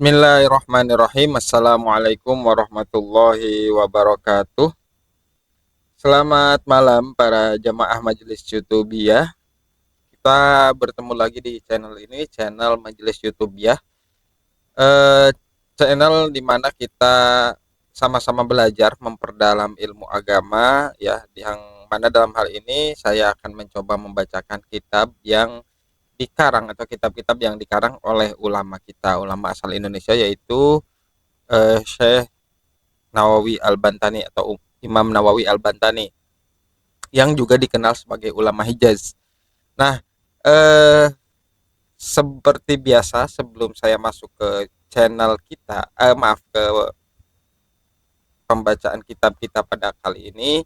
Bismillahirrahmanirrahim. Assalamualaikum warahmatullahi wabarakatuh. Selamat malam para jamaah Majelis Yutubiyah. Kita bertemu lagi di channel ini, channel Majelis Yutubiyah. Channel dimana kita sama-sama belajar memperdalam ilmu agama, ya. Yang mana dalam hal ini saya akan mencoba membacakan kitab yang dikarang atau kitab-kitab yang dikarang oleh ulama kita, ulama asal Indonesia, yaitu Syekh Nawawi Al-Bantani atau Imam Nawawi Al-Bantani, yang juga dikenal sebagai ulama Hijaz. Nah, seperti biasa sebelum saya masuk ke channel kita, ke pembacaan kitab-kitab pada kali ini,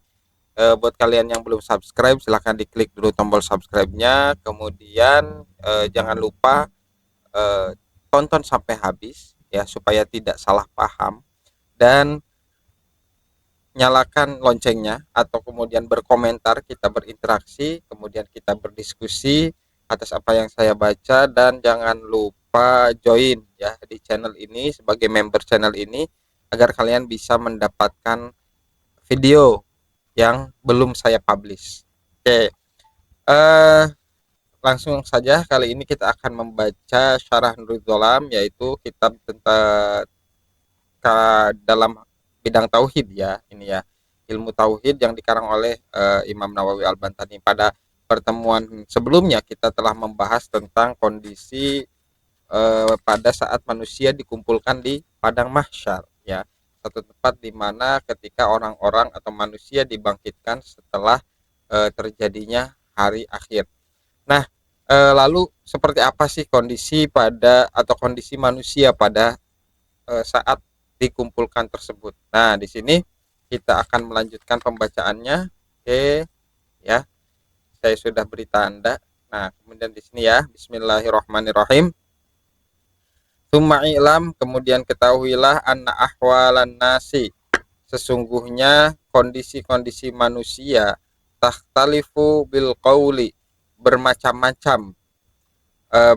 buat kalian yang belum subscribe silahkan diklik dulu tombol subscribe-nya, kemudian jangan lupa tonton sampai habis ya supaya tidak salah paham, dan nyalakan loncengnya atau kemudian berkomentar, kita berinteraksi, kemudian kita berdiskusi atas apa yang saya baca, dan jangan lupa join ya di channel ini sebagai member channel ini agar kalian bisa mendapatkan video yang belum saya publish. Oke, langsung saja kali ini kita akan membaca Syarah Nurul Dholam, yaitu kitab tentang dalam bidang tauhid ya, ini ya, ilmu tauhid yang dikarang oleh Imam Nawawi Al-Bantani. Pada pertemuan sebelumnya kita telah membahas tentang kondisi pada saat manusia dikumpulkan di padang mahsyar ya, satu tempat di mana ketika orang-orang atau manusia dibangkitkan setelah terjadinya hari akhir. Nah, lalu seperti apa sih kondisi pada atau kondisi manusia pada saat dikumpulkan tersebut? Nah, di sini kita akan melanjutkan pembacaannya. Oke, ya. Saya sudah beri tanda. Nah, kemudian di sini ya, Bismillahirrahmanirrahim. Tsumma i'lam, kemudian ketahuilah, anna ahwalan nasi, sesungguhnya kondisi-kondisi manusia, takhtalifu bil qauli, bermacam-macam,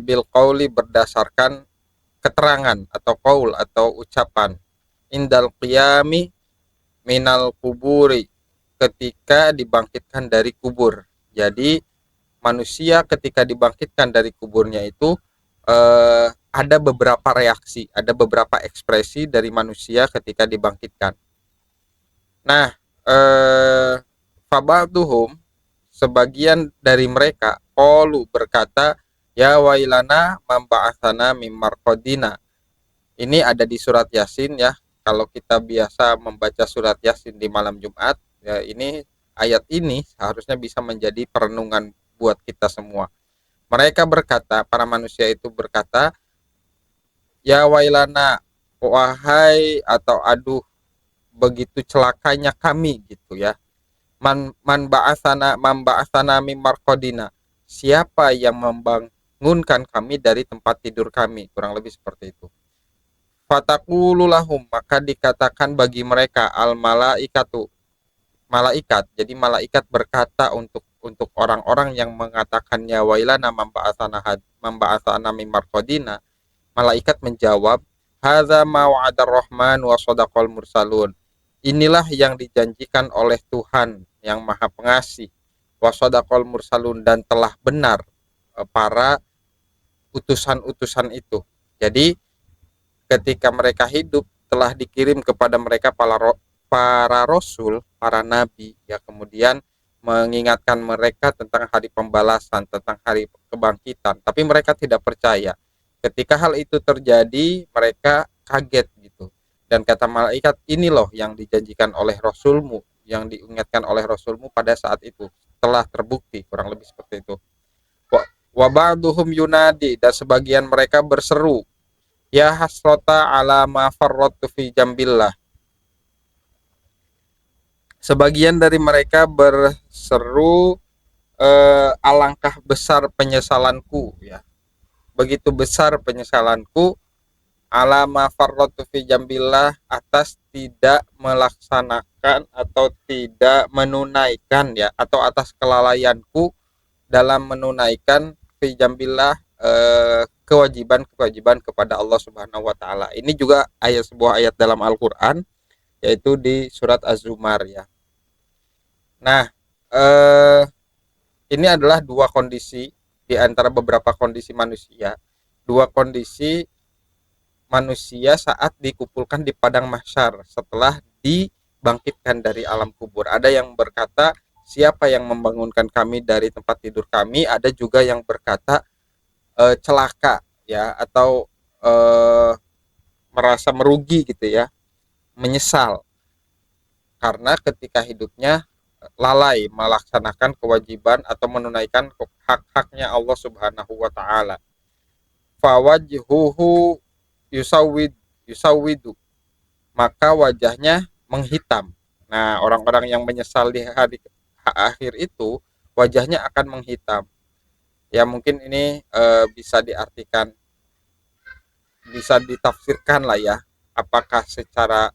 bil qauli berdasarkan keterangan atau qaul atau ucapan, indal qiyami minal kuburi, ketika dibangkitkan dari kubur. Jadi manusia ketika dibangkitkan dari kuburnya itu ada beberapa reaksi, ada beberapa ekspresi dari manusia ketika dibangkitkan. Nah, fabaduhum, sebagian dari mereka, qalu, berkata, ya wailana mamba'atsana mim marqadina. Ini ada di surat Yasin ya. Kalau kita biasa membaca surat Yasin di malam Jumat, ya, ini ayat ini seharusnya bisa menjadi perenungan buat kita semua. Mereka berkata, para manusia itu berkata, ya wailana, wahai atau aduh, begitu celakanya kami gitu ya. Man ba'asana mim marqadina. Siapa yang membangunkan kami dari tempat tidur kami? Kurang lebih seperti itu. Fataqululahum, maka dikatakan bagi mereka, al malaikatu, malaikat. Jadi malaikat berkata untuk orang-orang yang mengatakannya wailana mamba'atsana mim marqadina, malaikat menjawab, hadza ma wa'adar rahman wa shadaqal mursalun. Inilah yang dijanjikan oleh Tuhan yang Maha Pengasih, wa shadaqal mursalun, dan telah benar para utusan-utusan itu. Jadi ketika mereka hidup telah dikirim kepada mereka para rasul, para nabi ya, kemudian mengingatkan mereka tentang hari pembalasan, tentang hari kebangkitan, tapi mereka tidak percaya. Ketika hal itu terjadi, mereka kaget gitu. Dan kata malaikat, ini loh yang dijanjikan oleh rasulmu, yang diingatkan oleh rasulmu pada saat itu telah terbukti, kurang lebih seperti itu. Wa ba'duhum yunadi, dan sebagian mereka berseru, ya hasrota ala ma farratu fi jambillah. Sebagian dari mereka berseru, alangkah besar penyesalanku ya. Begitu besar penyesalanku, ala ma farratu fi jambillah, atas tidak melaksanakan atau tidak menunaikan ya, atau atas kelalaianku dalam menunaikan fi jambillah, kewajiban-kewajiban kepada Allah Subhanahu wa taala. Ini juga sebuah ayat dalam Al-Qur'an, yaitu di surat Az-Zumar ya. Nah, eh, ini adalah dua kondisi di antara beberapa kondisi manusia. Dua kondisi manusia saat dikumpulkan di padang mahsyar setelah dibangkitkan dari alam kubur. Ada yang berkata, siapa yang membangunkan kami dari tempat tidur kami? Ada juga yang berkata celaka ya, atau merasa merugi gitu ya, menyesal karena ketika hidupnya lalai melaksanakan kewajiban atau menunaikan hak-haknya Allah Subhanahu wa taala. Fawajhuhu yusawidu, maka wajahnya menghitam. Nah, orang-orang yang menyesal di hari akhir itu wajahnya akan menghitam. Ya mungkin ini bisa diartikan, bisa ditafsirkan lah ya, apakah secara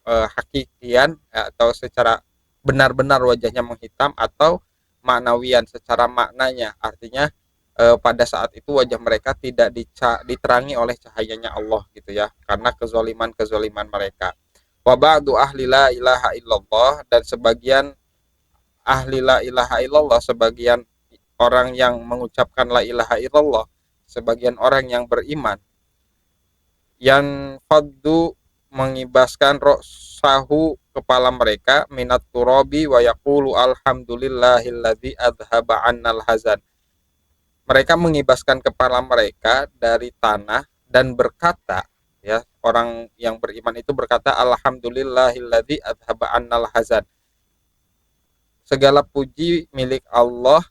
hakikian atau secara benar-benar wajahnya menghitam, atau maknawian secara maknanya, artinya pada saat itu wajah mereka tidak diterangi oleh cahayanya Allah gitu ya, karena kezoliman mereka. Wa ba'du ahli la ilaha illallah, dan sebagian ahli la ilaha illallah, sebagian orang yang mengucapkan la ilaha illallah, sebagian orang yang beriman, yang faddu mengibaskan rosahu kepala mereka minat turabi wa yaqulu alhamdulillahilladzi adhaba annal hazan. Mereka mengibaskan kepala mereka dari tanah dan berkata, ya, orang yang beriman itu berkata alhamdulillahilladzi adhaba annal hazan. Segala puji milik Allah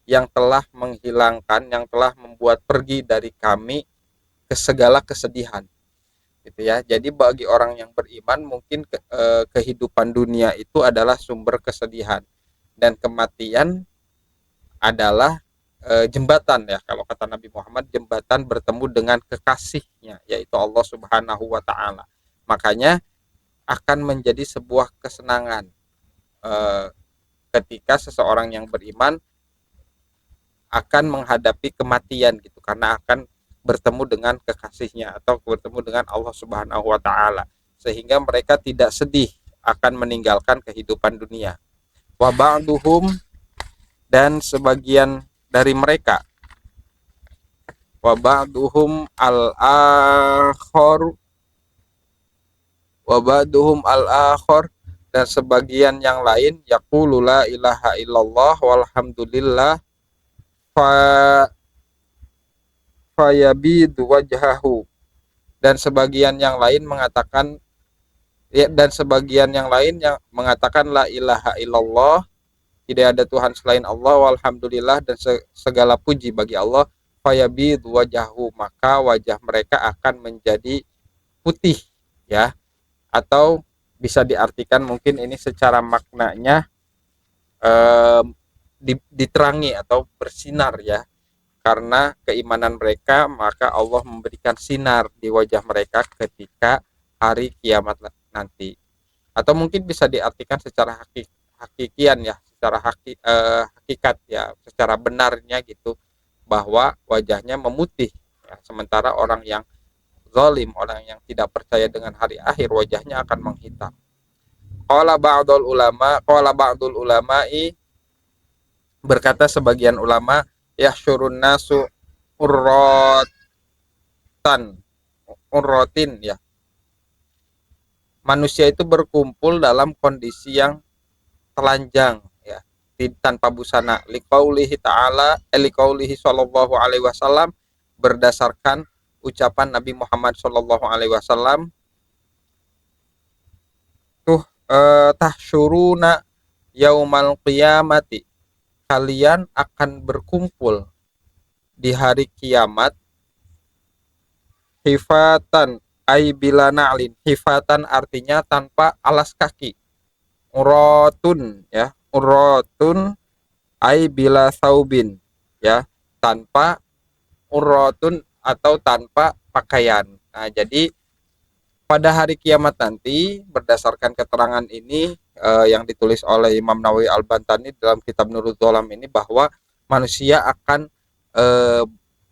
yang telah menghilangkan, yang telah membuat pergi dari kami ke segala kesedihan. Gitu ya. Jadi bagi orang yang beriman mungkin kehidupan dunia itu adalah sumber kesedihan, dan kematian adalah jembatan ya, kalau kata Nabi Muhammad, jembatan bertemu dengan kekasihnya, yaitu Allah Subhanahu wa taala. Makanya akan menjadi sebuah kesenangan ketika seseorang yang beriman akan menghadapi kematian gitu, karena akan bertemu dengan kekasihnya atau bertemu dengan Allah Subhanahu wa taala, sehingga mereka tidak sedih akan meninggalkan kehidupan dunia. Wa ba'duhum, dan sebagian dari mereka, wa ba'duhum al-akhir, wa ba'duhum al-akhir, dan sebagian yang lain yaqulu la ilaha illallah walhamdulillah fayabidu wajhahu, dan sebagian yang lain mengatakan ya, dan sebagian yang lain yang mengatakan la ilaha illallah, tidak ada Tuhan selain Allah, walhamdulillah, dan segala puji bagi Allah, fayabidu wajhahu, maka wajah mereka akan menjadi putih ya, atau bisa diartikan mungkin ini secara maknanya diterangi atau bersinar ya, karena keimanan mereka, maka Allah memberikan sinar di wajah mereka ketika hari kiamat nanti. Atau mungkin bisa diartikan secara hakikian ya, secara hakikat ya, secara benarnya gitu, bahwa wajahnya memutih ya, sementara orang yang zalim, orang yang tidak percaya dengan hari akhir, wajahnya akan menghitam. Qala ba'dul ulama'i, berkata sebagian ulama, yahsyurun nasu urrotin ya, manusia itu berkumpul dalam kondisi yang telanjang ya, tanpa busana, liqaulihi ta'ala liqaulihi sallallahu alaihi wasallam, berdasarkan ucapan Nabi Muhammad sallallahu alaihi wasallam, tahsyuruna yaumal qiyamati, kalian akan berkumpul di hari kiamat, hifatan ay bila na'lin, hifatan artinya tanpa alas kaki, urotun ya, urotun ay bila saubin ya, tanpa urotun atau tanpa pakaian. Nah, jadi pada hari kiamat nanti, berdasarkan keterangan ini yang ditulis oleh Imam Nawawi Al-Bantani dalam kitab Nurul Dholam ini, bahwa manusia akan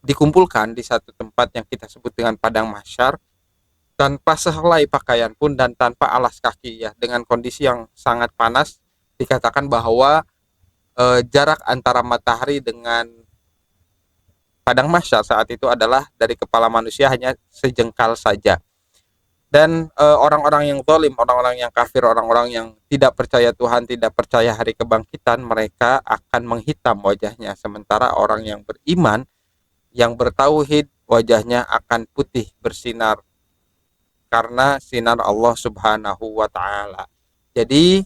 dikumpulkan di satu tempat yang kita sebut dengan padang mahsyar tanpa sehelai pakaian pun dan tanpa alas kaki ya, dengan kondisi yang sangat panas. Dikatakan bahwa jarak antara matahari dengan padang mahsyar saat itu adalah dari kepala manusia hanya sejengkal saja. Dan orang-orang yang zalim, orang-orang yang kafir, orang-orang yang tidak percaya Tuhan, tidak percaya hari kebangkitan, mereka akan menghitam wajahnya. Sementara orang yang beriman, yang bertauhid, wajahnya akan putih bersinar karena sinar Allah Subhanahu wa taala. Jadi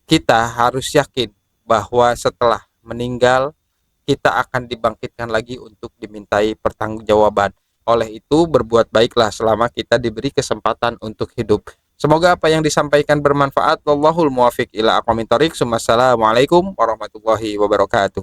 kita harus yakin bahwa setelah meninggal kita akan dibangkitkan lagi untuk dimintai pertanggungjawaban. Oleh itu, berbuat baiklah selama kita diberi kesempatan untuk hidup. Semoga apa yang disampaikan bermanfaat. Wallahul muwafiq ila aqwamit thoriq. Wassalamualaikum warahmatullahi wabarakatuh.